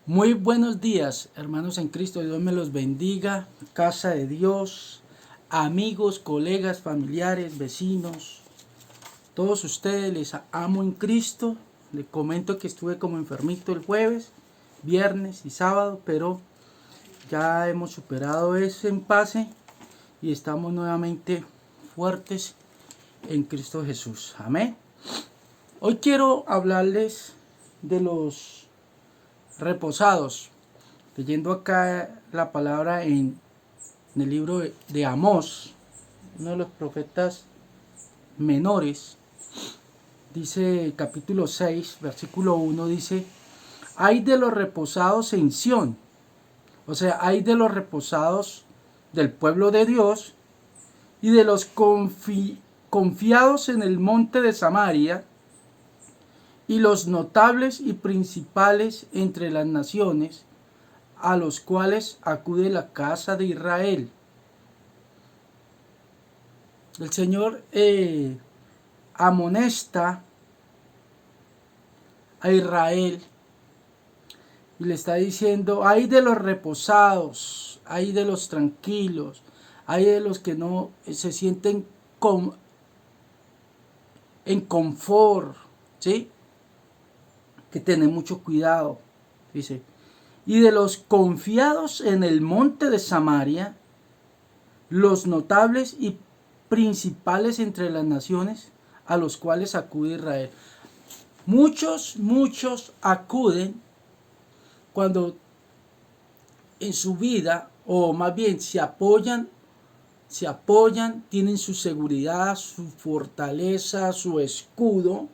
Muy buenos días, hermanos en Cristo. Dios me los bendiga. Casa de Dios, amigos, colegas, familiares, vecinos, todos ustedes les amo en Cristo. Les comento que estuve como enfermito el jueves, viernes y sábado, pero ya hemos superado ese impasse y estamos nuevamente fuertes en Cristo Jesús. Amén. Hoy quiero hablarles de los reposados. Leyendo acá la palabra en el libro de Amós, uno de los profetas menores, dice capítulo 6, versículo 1, dice: hay de los reposados en Sión, o sea, hay de los reposados del pueblo de Dios y de los confiados en el monte de Samaria, y los notables y principales entre las naciones, a los cuales acude la casa de Israel. El Señor amonesta a Israel y le está diciendo: hay de los reposados, hay de los tranquilos, hay de los que no se sienten en confort, ¿sí? Que tener mucho cuidado, dice. Y de los confiados en el monte de Samaria, los notables y principales entre las naciones, a los cuales acude Israel. Muchos acuden cuando en su vida, o más bien se apoyan, tienen su seguridad, su fortaleza, su escudo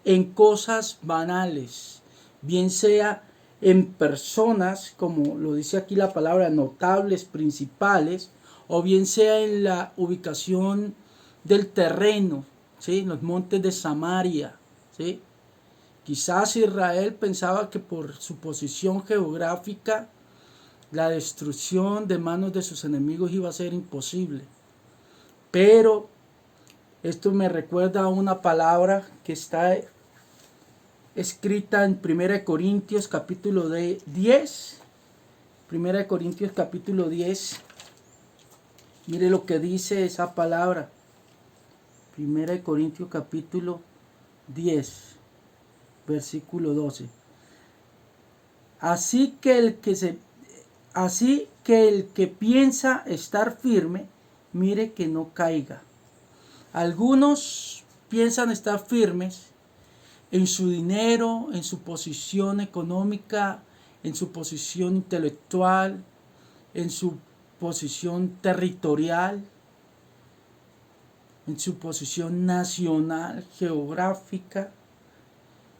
en cosas banales, bien sea en personas, como lo dice aquí la palabra, notables, principales, o bien sea en la ubicación del terreno, ¿sí? Los montes de Samaria, ¿sí? Quizás Israel pensaba que por su posición geográfica la destrucción de manos de sus enemigos iba a ser imposible. Pero esto me recuerda a una palabra que está escrita en 1 Corintios capítulo 10. 1 Corintios capítulo 10. Mire lo que dice esa palabra. 1 Corintios capítulo 10, versículo 12. Así que el que piensa estar firme, mire que no caiga. Algunos piensan estar firmes en su dinero, en su posición económica, en su posición intelectual, en su posición territorial, en su posición nacional, geográfica.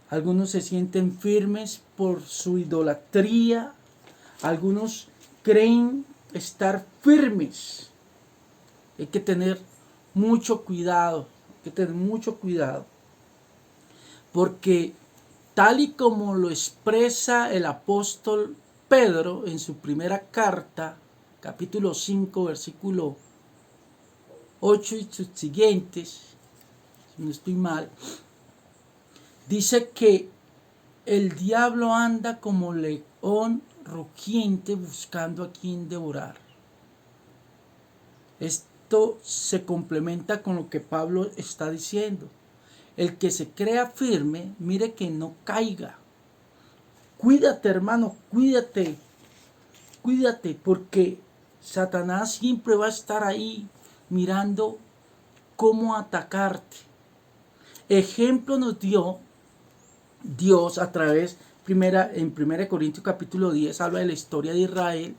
Algunos se sienten firmes por su idolatría. Algunos creen estar firmes. Hay que tener mucho cuidado, porque tal y como lo expresa el apóstol Pedro en su primera carta, capítulo 5, versículo 8 y sus siguientes, si no estoy mal, dice que el diablo anda como león rugiente buscando a quien devorar. Esto se complementa con lo que Pablo está diciendo. El que se crea firme, mire que no caiga. Cuídate, hermano, cuídate, porque Satanás siempre va a estar ahí mirando cómo atacarte. Ejemplo nos dio Dios a través, en 1 Corintios capítulo 10, habla de la historia de Israel.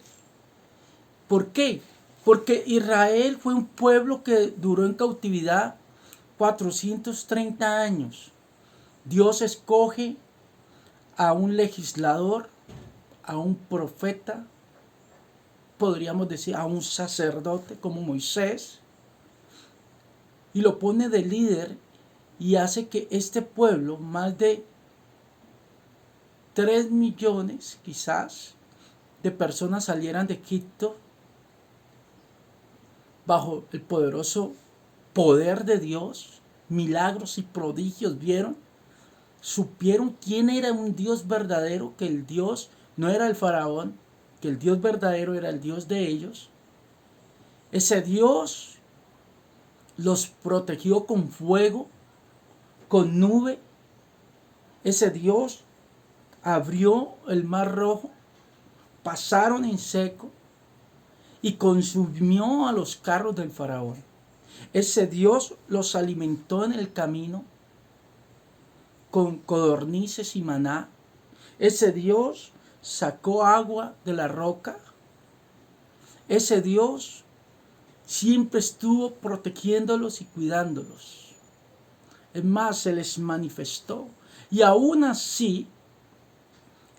¿Por qué? Porque Israel fue un pueblo que duró en cautividad 430 años. Dios escoge a un legislador, a un profeta, podríamos decir a un sacerdote como Moisés, y lo pone de líder y hace que este pueblo, más de 3 millones quizás de personas, salieran de Egipto bajo el poderoso poder de Dios. Milagros y prodigios vieron, supieron quién era un Dios verdadero, que el Dios no era el faraón, que el Dios verdadero era el Dios de ellos. Ese Dios los protegió con fuego, con nube. Ese Dios abrió el mar rojo, pasaron en seco y consumió a los carros del faraón. Ese Dios los alimentó en el camino con codornices y maná. Ese Dios sacó agua de la roca. Ese Dios siempre estuvo protegiéndolos y cuidándolos. Es más, se les manifestó. Y aún así,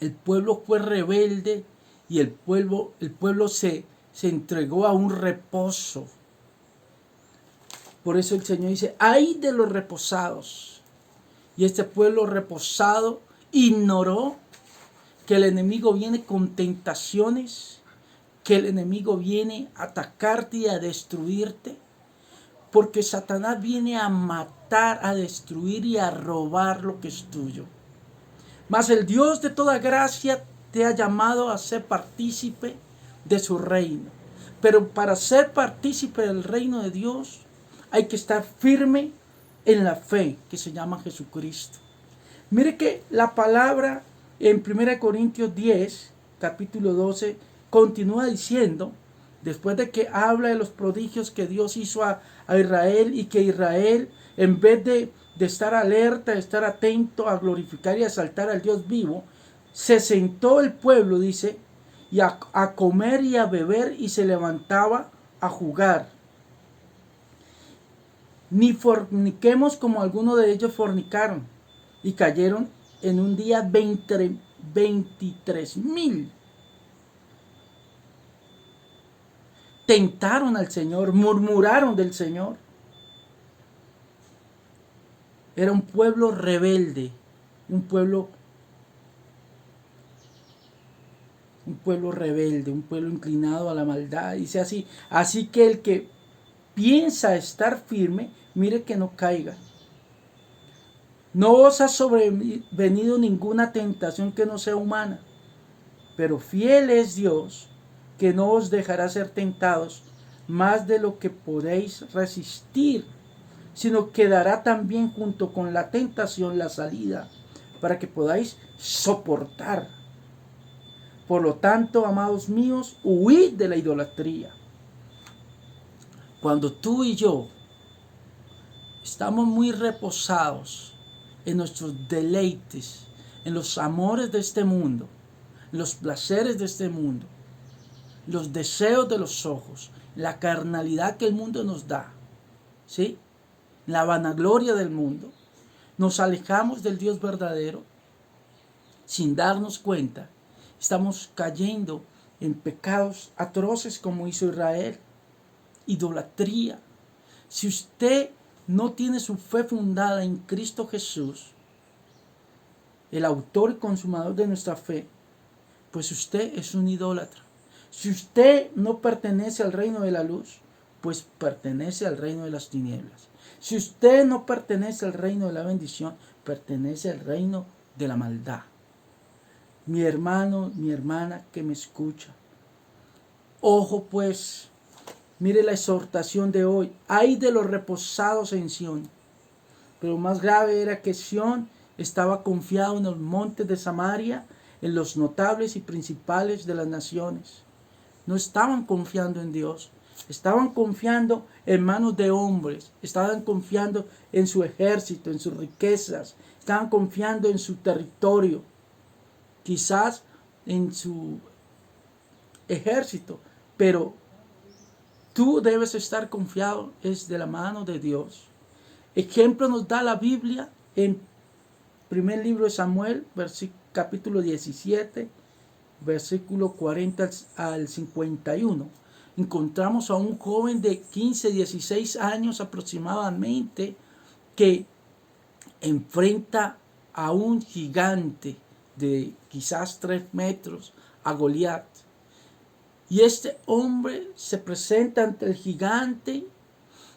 el pueblo fue rebelde y el pueblo se entregó a un reposo. Por eso el Señor dice, ¡ay de los reposados! Y este pueblo reposado ignoró que el enemigo viene con tentaciones, que el enemigo viene a atacarte y a destruirte, porque Satanás viene a matar, a destruir y a robar lo que es tuyo. Mas el Dios de toda gracia te ha llamado a ser partícipe de su reino. Pero para ser partícipe del reino de Dios hay que estar firme en la fe que se llama Jesucristo. Mire que la palabra en 1 Corintios 10, capítulo 12, continúa diciendo, después de que habla de los prodigios que Dios hizo a Israel y que Israel, en vez de estar alerta, de estar atento a glorificar y a exaltar al Dios vivo, se sentó el pueblo, dice, y a comer y a beber y se levantaba a jugar. Ni forniquemos como algunos de ellos fornicaron y cayeron en un día 23,000. Tentaron al Señor, murmuraron del Señor. Era un pueblo rebelde, un pueblo rebelde, un pueblo inclinado a la maldad. Dice así, así que el que piensa estar firme, mire que no caiga. No os ha sobrevenido ninguna tentación que no sea humana, pero fiel es Dios, que no os dejará ser tentados más de lo que podéis resistir, sino que dará también junto con la tentación la salida, para que podáis soportar. Por lo tanto, amados míos, huid de la idolatría. Cuando tú y yo estamos muy reposados en nuestros deleites, en los amores de este mundo, en los placeres de este mundo, los deseos de los ojos, la carnalidad que el mundo nos da, ¿sí? La vanagloria del mundo, nos alejamos del Dios verdadero sin darnos cuenta. Estamos cayendo en pecados atroces como hizo Israel, idolatría. Si usted no tiene su fe fundada en Cristo Jesús, el autor y consumador de nuestra fe, pues usted es un idólatra. Si usted no pertenece al reino de la luz, pues pertenece al reino de las tinieblas. Si usted no pertenece al reino de la bendición, pertenece al reino de la maldad. Mi hermano, mi hermana que me escucha, ojo pues, mire la exhortación de hoy. Ay de los reposados en Sión. Pero más grave era que Sión estaba confiado en los montes de Samaria, en los notables y principales de las naciones. No estaban confiando en Dios. Estaban confiando en manos de hombres. Estaban confiando en su ejército, en sus riquezas. Estaban confiando en su territorio. Quizás en su ejército. Pero tú debes estar confiado, es de la mano de Dios. Ejemplo nos da la Biblia en primer libro de Samuel, capítulo 17, versículo 40 al 51. Encontramos a un joven de 15, 16 años aproximadamente que enfrenta a un gigante de quizás 3 metros, a Goliat. Y este hombre se presenta ante el gigante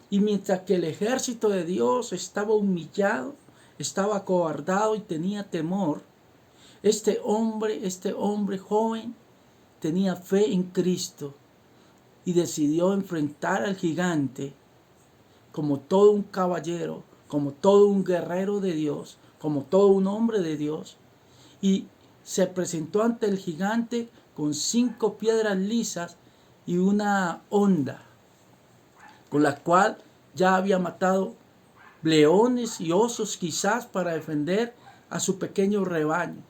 y mientras que el ejército de Dios estaba humillado, estaba acobardado y tenía temor, Este hombre joven, tenía fe en Cristo y decidió enfrentar al gigante como todo un caballero, como todo un guerrero de Dios, como todo un hombre de Dios. Y se presentó ante el gigante con 5 piedras lisas y una honda, con la cual ya había matado leones y osos quizás para defender a su pequeño rebaño.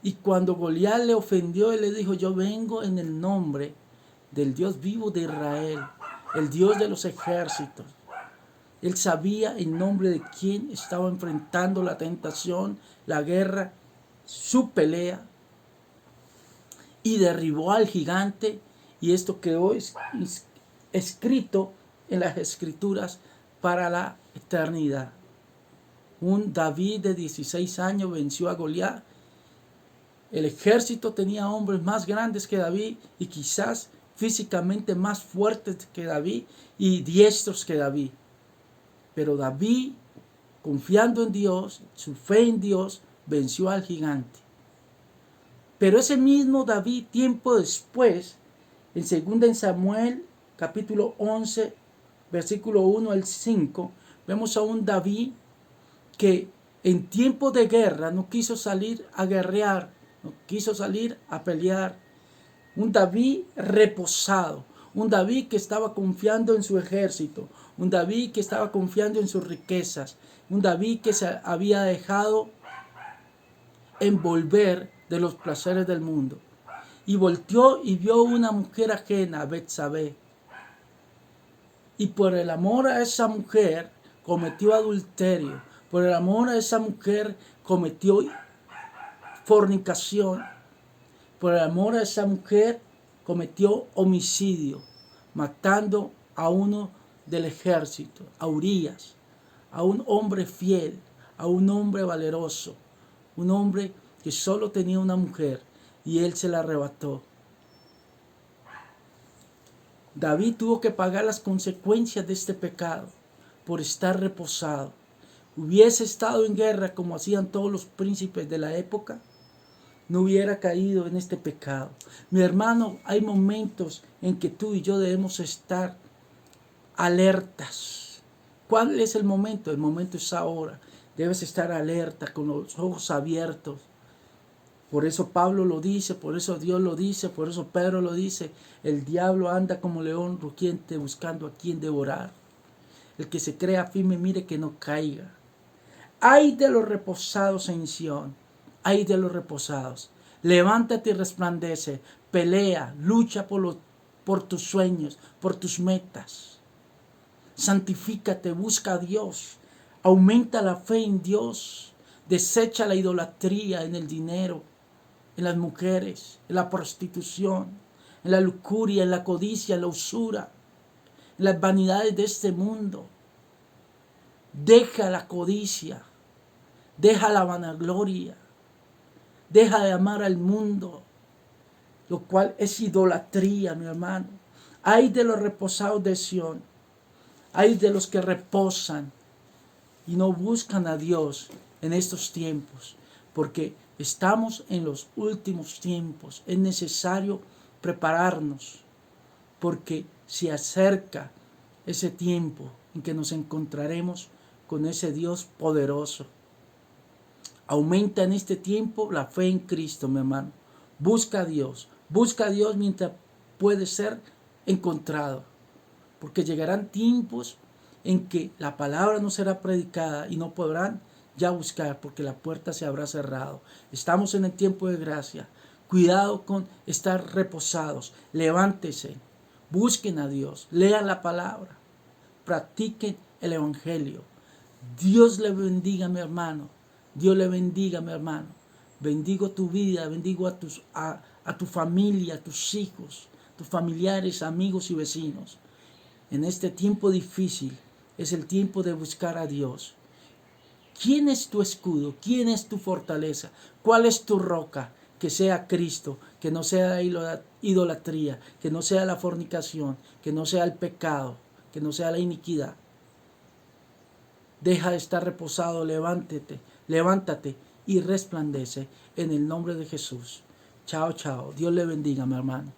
Y cuando Goliat le ofendió, él le dijo: yo vengo en el nombre del Dios vivo de Israel, el Dios de los ejércitos. Él sabía en nombre de quién estaba enfrentando la tentación, la guerra, su pelea, y derribó al gigante, y esto quedó escrito en las escrituras para la eternidad. Un David de 16 años venció a Goliat. El ejército tenía hombres más grandes que David y quizás físicamente más fuertes que David y diestros que David. Pero David, confiando en Dios, su fe en Dios, venció al gigante. Pero ese mismo David, tiempo después, en 2 Samuel, capítulo 11, versículo 1 al 5, vemos a un David que en tiempo de guerra no quiso salir a guerrear, no quiso salir a pelear. Un David reposado, un David que estaba confiando en su ejército, un David que estaba confiando en sus riquezas, un David que se había dejado envolver de los placeres del mundo. Y volteó y vio una mujer ajena, Betsabé. Y por el amor a esa mujer cometió adulterio. Por el amor a esa mujer cometió fornicación. Por el amor a esa mujer cometió homicidio, matando a uno del ejército, a Urías, a un hombre fiel, a un hombre valeroso, un hombre que solo tenía una mujer y él se la arrebató. David tuvo que pagar las consecuencias de este pecado por estar reposado. Hubiese estado en guerra como hacían todos los príncipes de la época, no hubiera caído en este pecado. Mi hermano, hay momentos en que tú y yo debemos estar alertas. ¿Cuál es el momento? El momento es ahora. Debes estar alerta, con los ojos abiertos. Por eso Pablo lo dice, por eso Dios lo dice, por eso Pedro lo dice. El diablo anda como león rugiente buscando a quien devorar. El que se crea firme, mire que no caiga. Ay de los reposados en Sión, ay de los reposados. Levántate y resplandece, pelea, lucha por tus sueños, por tus metas. Santifícate, busca a Dios, aumenta la fe en Dios, desecha la idolatría en el dinero, en las mujeres, en la prostitución, en la lujuria, en la codicia, en la usura, en las vanidades de este mundo. Deja la codicia, deja la vanagloria, deja de amar al mundo, lo cual es idolatría, mi hermano. Ay de los reposados de Sión, ay de los que reposan y no buscan a Dios en estos tiempos, porque estamos en los últimos tiempos. Es necesario prepararnos, porque se acerca ese tiempo en que nos encontraremos con ese Dios poderoso. Aumenta en este tiempo la fe en Cristo, mi hermano. Busca a Dios mientras puede ser encontrado, porque llegarán tiempos en que la palabra no será predicada y no podrán ya buscar, porque la puerta se habrá cerrado. Estamos en el tiempo de gracia. Cuidado con estar reposados. Levántese, busquen a Dios, lean la palabra, practiquen el evangelio. Dios le bendiga, mi hermano. Dios le bendiga, mi hermano. Bendigo tu vida, bendigo a tu familia, a tus hijos, tus familiares, amigos y vecinos. En este tiempo difícil es el tiempo de buscar a Dios. ¿Quién es tu escudo? ¿Quién es tu fortaleza? ¿Cuál es tu roca? Que sea Cristo, que no sea idolatría, que no sea la fornicación, que no sea el pecado, que no sea la iniquidad. Deja de estar reposado, levántate y resplandece en el nombre de Jesús. Chao, chao. Dios le bendiga, mi hermano.